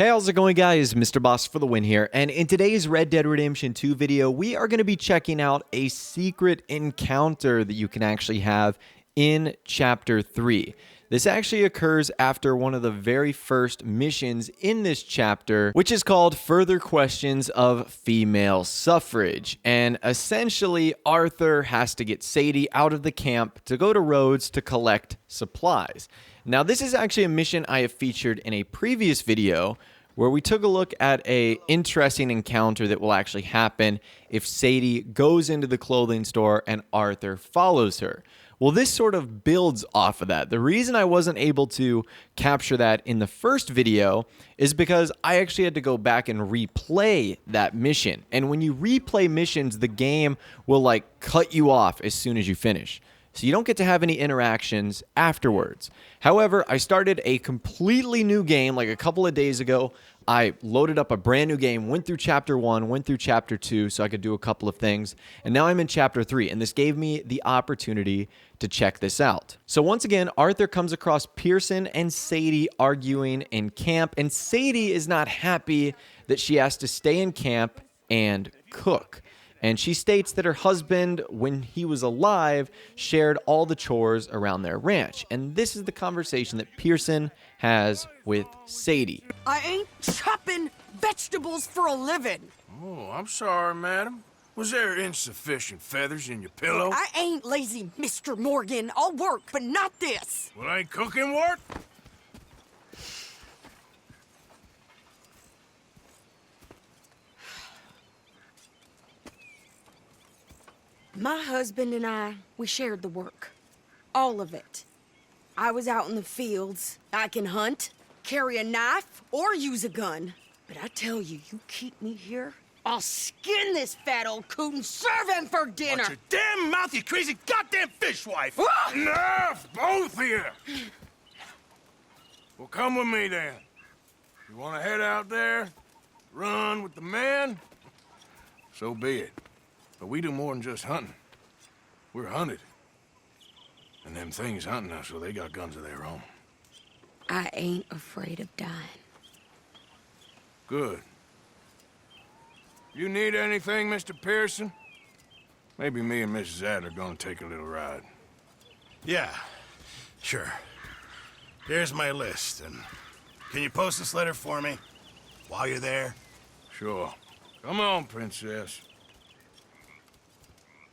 Hey, how's it going, guys? Mr. Boss for the win here, and in today's Red Dead Redemption 2 video, we are going to be checking out a secret encounter that you can actually have in Chapter 3. This actually occurs after one of the very first missions in this chapter, which is called Further Questions of Female Suffrage. And essentially, Arthur has to get Sadie out of the camp to go to Rhodes to collect supplies. Now, this is actually a mission I have featured in a previous video where we took a look at an interesting encounter that will actually happen if Sadie goes into the clothing store and Arthur follows her. Well, this sort of builds off of that. The reason I wasn't able to capture that in the first video is because I actually had to go back and replay that mission. And when you replay missions, the game will cut you off as soon as you finish. So you don't get to have any interactions afterwards. However, I started a completely new game like a couple of days ago. I loaded up a brand new game, went through Chapter 1, went through Chapter 2 so I could do a couple of things. And now I'm in Chapter 3, and this gave me the opportunity to check this out. So once again, Arthur comes across Pearson and Sadie arguing in camp, and Sadie is not happy that she has to stay in camp and cook. And she states that her husband, when he was alive, shared all the chores around their ranch. And this is the conversation that Pearson has with Sadie. I ain't chopping vegetables for a living. Oh, I'm sorry, madam. Was there insufficient feathers in your pillow? I ain't lazy, Mr. Morgan. I'll work, but not this. Well, ain't cooking work? My husband and I, we shared the work. All of it. I was out in the fields. I can hunt, carry a knife, or use a gun. But I tell you, you keep me here, I'll skin this fat old coot and serve him for dinner. Watch your damn mouth, you crazy goddamn fishwife! Ah! Enough, both of you! Well, come with me then. You want to head out there, run with the men? So be it. But we do more than just hunting. We're hunted. And them things hunting us, so they got guns of their own. I ain't afraid of dying. Good. You need anything, Mr. Pearson? Maybe me and Mrs. Adler are gonna take a little ride. Yeah, sure. Here's my list, and can you post this letter for me while you're there? Sure. Come on, princess.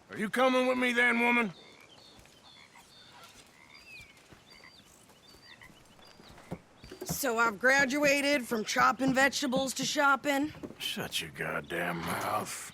Are you coming with me then, woman? So I've graduated from chopping vegetables to shopping. Shut your goddamn mouth.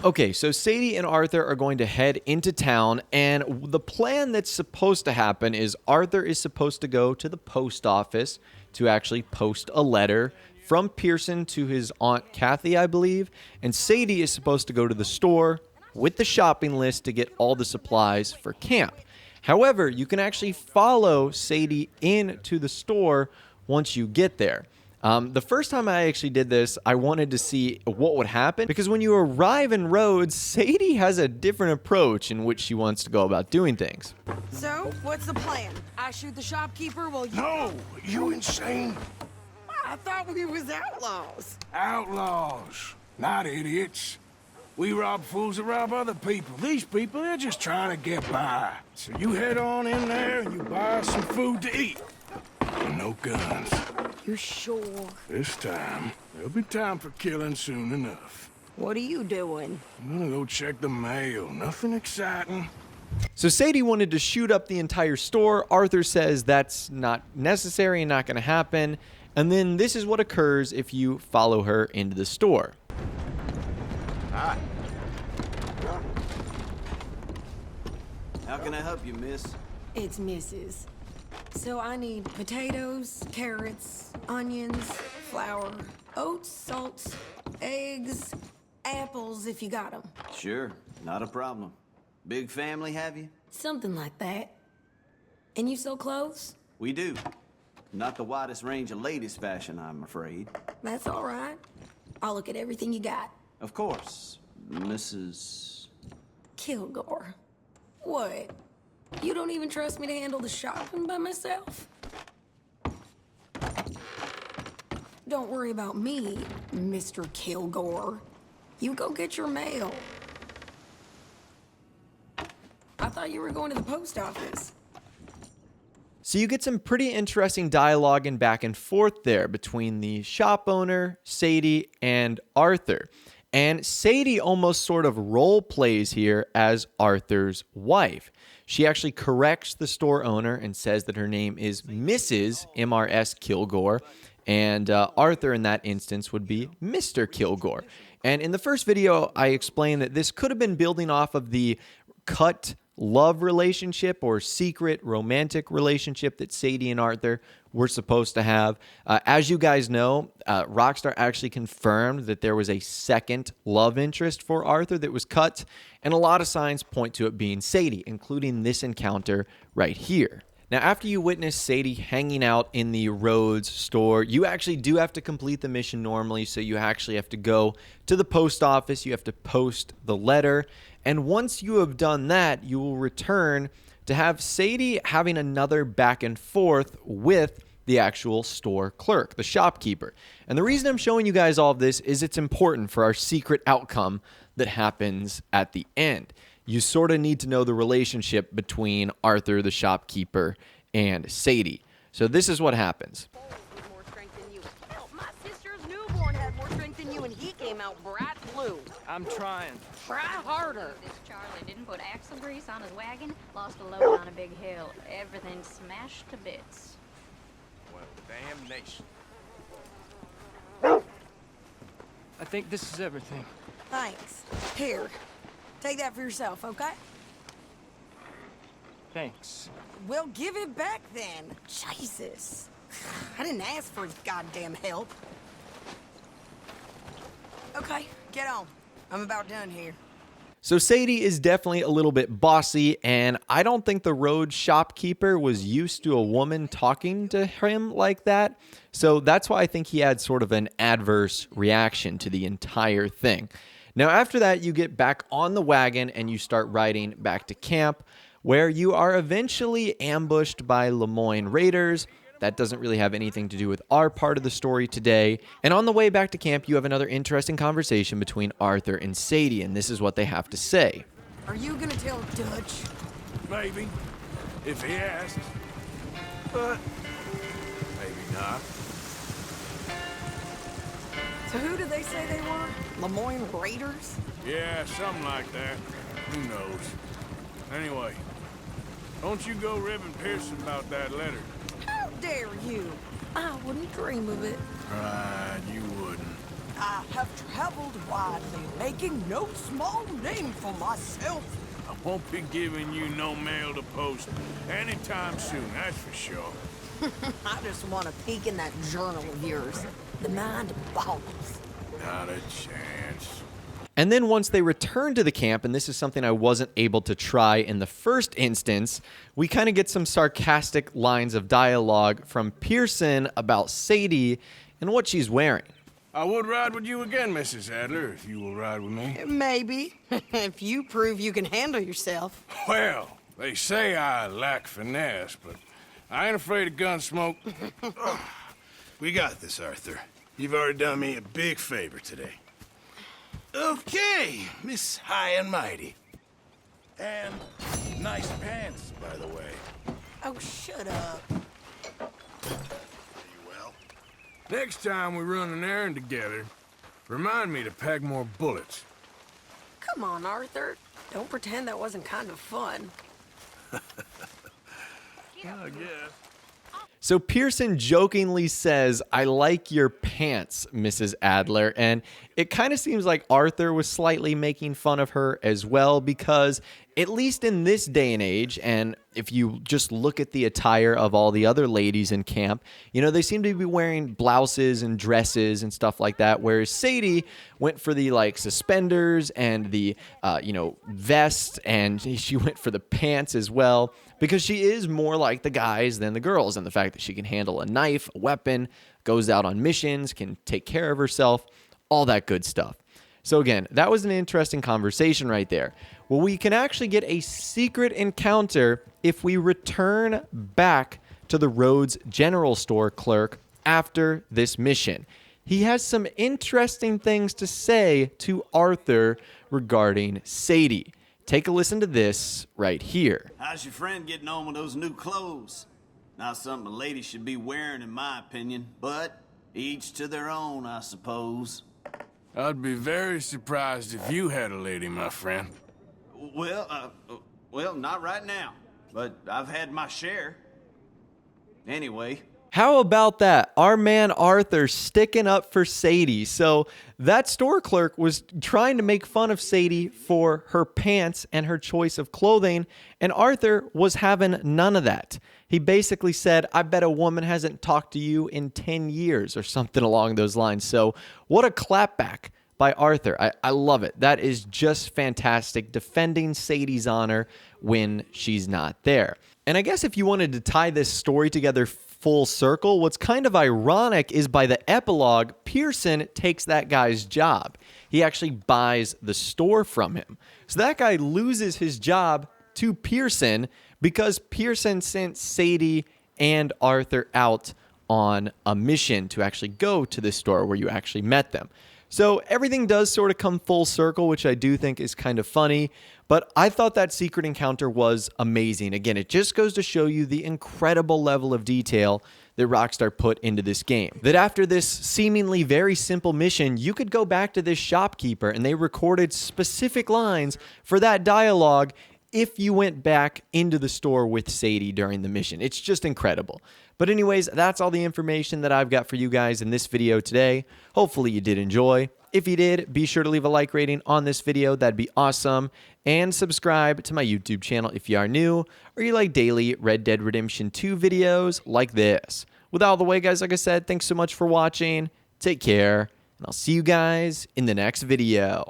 Okay, so Sadie and Arthur are going to head into town, and the plan that's supposed to happen is Arthur is supposed to go to the post office to actually post a letter from Pearson to his Aunt Kathy, I believe, and Sadie is supposed to go to the store with the shopping list to get all the supplies for camp. However, you can actually follow Sadie into the store once you get there. The first time I actually did this, I wanted to see what would happen, because when you arrive in Rhodes, Sadie has a different approach in which she wants to go about doing things. So, what's the plan? I shoot the shopkeeper while you... No! You insane? I thought we was outlaws. Outlaws, not idiots. We rob fools that rob other people. These people, they're just trying to get by. So you head on in there and you buy some food to eat. And no guns. You sure? This time, there'll be time for killing soon enough. What are you doing? I'm gonna go check the mail. Nothing exciting. So Sadie wanted to shoot up the entire store. Arthur says that's not necessary and not going to happen. And then this is what occurs if you follow her into the store. Hi. How can I help you, miss? It's Mrs. So I need potatoes, carrots, onions, flour, oats, salt, eggs, apples if you got them. Sure, not a problem. Big family, have you? Something like that. And you sell clothes? We do. Not the widest range of ladies' fashion, I'm afraid. That's all right. I'll look at everything you got. Of course, Mrs. Kilgore. What? You don't even trust me to handle the shopping by myself? Don't worry about me, Mr. Kilgore. You go get your mail. I thought you were going to the post office. So you get some pretty interesting dialogue and back and forth there between the shop owner, Sadie, and Arthur. And Sadie almost sort of role plays here as Arthur's wife. She actually corrects the store owner and says that her name is Mrs. MRS Kilgore, and Arthur in that instance would be Mr. Kilgore. And in the first video, I explained that this could have been building off of the cut love relationship or secret romantic relationship that Sadie and Arthur were supposed to have. As you guys know, Rockstar actually confirmed that there was a second love interest for Arthur that was cut, and a lot of signs point to it being Sadie, including this encounter right here. Now, after you witness Sadie hanging out in the Rhodes store, you actually do have to complete the mission normally, so you actually have to go to the post office, you have to post the letter, and once you have done that, you will return to have Sadie having another back and forth with the actual store clerk, the shopkeeper. And the reason I'm showing you guys all of this is it's important for our secret outcome that happens at the end. You sort of need to know the relationship between Arthur, the shopkeeper, and Sadie. So this is what happens. More strength than you. Hell, my sister's newborn had more strength than you, and he came out bright blue. I'm trying. Try harder. This Charlie didn't put axle grease on his wagon, lost a load on a big hill. Everything smashed to bits. Well, damnation. I think this is everything. Thanks. Here, take that for yourself, okay? Thanks. Well, give it back then. Jesus. I didn't ask for his goddamn help. Okay, get on. I'm about done here. So Sadie is definitely a little bit bossy, and I don't think the Rhodes shopkeeper was used to a woman talking to him like that. So that's why I think he had sort of an adverse reaction to the entire thing. Now, after that, you get back on the wagon and you start riding back to camp, where you are eventually ambushed by Lemoyne raiders. That doesn't really have anything to do with our part of the story today. And on the way back to camp, you have another interesting conversation between Arthur and Sadie, and this is what they have to say. Are you gonna tell Dutch? Maybe, if he asks. But maybe not. So who did they say they were? Lemoyne Raiders? Yeah, something like that. Who knows? Anyway, don't you go ribbing Pearson about that letter. How dare you? I wouldn't dream of it. Right, you wouldn't. I have traveled widely, making no small name for myself. I won't be giving you no mail to post anytime soon, that's for sure. I just want to peek in that journal of yours. The mind boggles. Not a chance. And then once they return to the camp, and this is something I wasn't able to try in the first instance, we kind of get some sarcastic lines of dialogue from Pearson about Sadie and what she's wearing. I would ride with you again, Mrs. Adler, if you will ride with me. Maybe. If you prove you can handle yourself. Well, they say I lack finesse, but I ain't afraid of gun smoke. We got this, Arthur. You've already done me a big favor today. Okay, Miss High and Mighty. And nice pants, by the way. Oh, shut up. Are you well? Next time we run an errand together, remind me to pack more bullets. Come on, Arthur. Don't pretend that wasn't kind of fun. I guess. So Pearson jokingly says, "I like your pants, Mrs. Adler." And it kind of seems like Arthur was slightly making fun of her as well, because at least in this day and age, and if you just look at the attire of all the other ladies in camp, you know, they seem to be wearing blouses and dresses and stuff like that, whereas Sadie went for the like suspenders and the vest, and she went for the pants as well, because she is more like the guys than the girls, and the fact that she can handle a knife, a weapon, goes out on missions, can take care of herself, all that good stuff. So again, that was an interesting conversation right there. Well, we can actually get a secret encounter if we return back to the Rhodes general store clerk after this mission. He has some interesting things to say to Arthur regarding Sadie. Take a listen to this right here. How's your friend getting on with those new clothes? Not something a lady should be wearing, in my opinion, but each to their own, I suppose. I'd be very surprised if you had a lady, my friend. Well, not right now, but I've had my share. Anyway. How about that? Our man Arthur sticking up for Sadie. So that store clerk was trying to make fun of Sadie for her pants and her choice of clothing, and Arthur was having none of that. He basically said, I bet a woman hasn't talked to you in 10 years or something along those lines. So what a clapback by Arthur. I love it. That is just fantastic, defending Sadie's honor when she's not there. And I guess if you wanted to tie this story together full circle, what's kind of ironic is by the epilogue, Pearson takes that guy's job. He actually buys the store from him. So that guy loses his job to Pearson because Pearson sent Sadie and Arthur out on a mission to actually go to the store where you actually met them. So everything does sort of come full circle, which I do think is kind of funny, but I thought that secret encounter was amazing. Again, it just goes to show you the incredible level of detail that Rockstar put into this game. That after this seemingly very simple mission, you could go back to this shopkeeper and they recorded specific lines for that dialogue if you went back into the store with Sadie during the mission. It's just incredible. But anyways, that's all the information that I've got for you guys in this video today. Hopefully you did enjoy. If you did, be sure to leave a like rating on this video. That'd be awesome. And subscribe to my YouTube channel if you are new or you like daily Red Dead Redemption 2 videos like this. With all the way, guys, like I said, thanks so much for watching. Take care, and I'll see you guys in the next video.